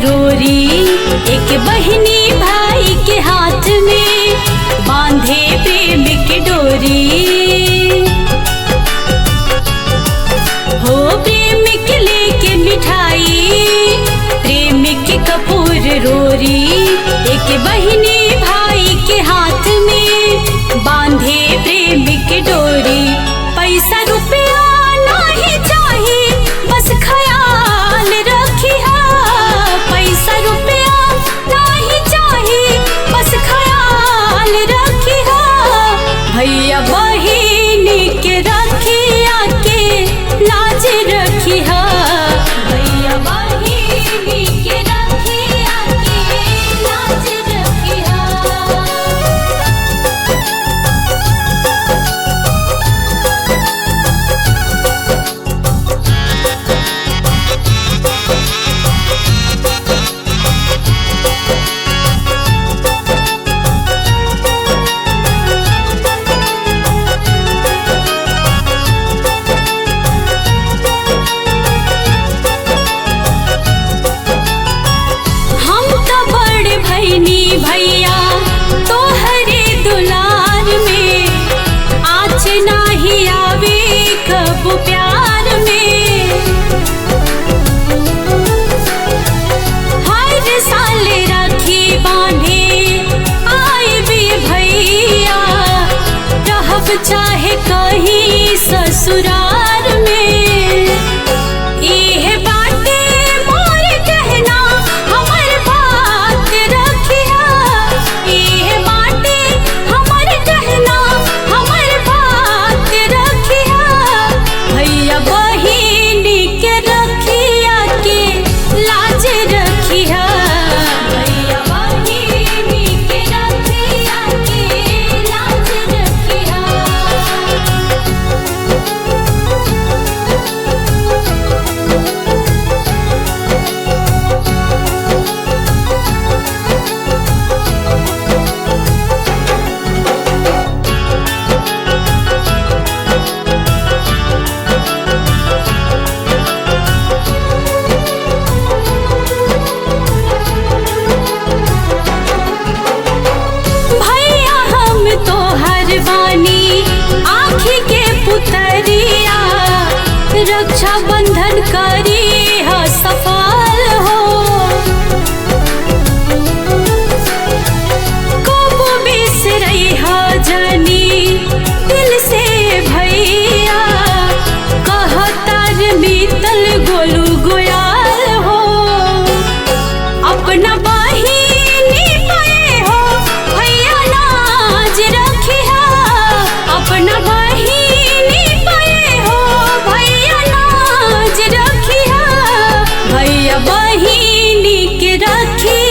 रोरी, एक बहिनी भाई के हाथ में बांधे प्रेम की डोरी। हो प्रेम के लेके मिठाई, प्रेम के कपूर रोरी, एक बहिनी भाई के हाथ में बांधे प्रेम की डोरी। पैसा रुपया नहीं चाहिए, बस ख्याल रखिया। पैसा रुपया नहीं चाहिए, बस ख्याल रखिया। भैया बहिनी के रखिया के लाज रखिया। भैया बहिनी के रखिया के लाज रखिया। भैया तोहरे दुलार में आँच नाही आवे कब प्यार में। हर साल राखी बांधे आए भी भैया, रहब चाहे कहीं ससुरार में। आँखी के पुतरिया रक्षा बंधन करी है सफल हो। कबो बिसरई है जानी दिल से भैया, कहतार मीतल गोलू गोयाल हो। अपना बहिनी पे हो भैया लाज रखिया। अपना बहिनी पे हो भैया लाज रखिया। भैया बहिनी के रखिया।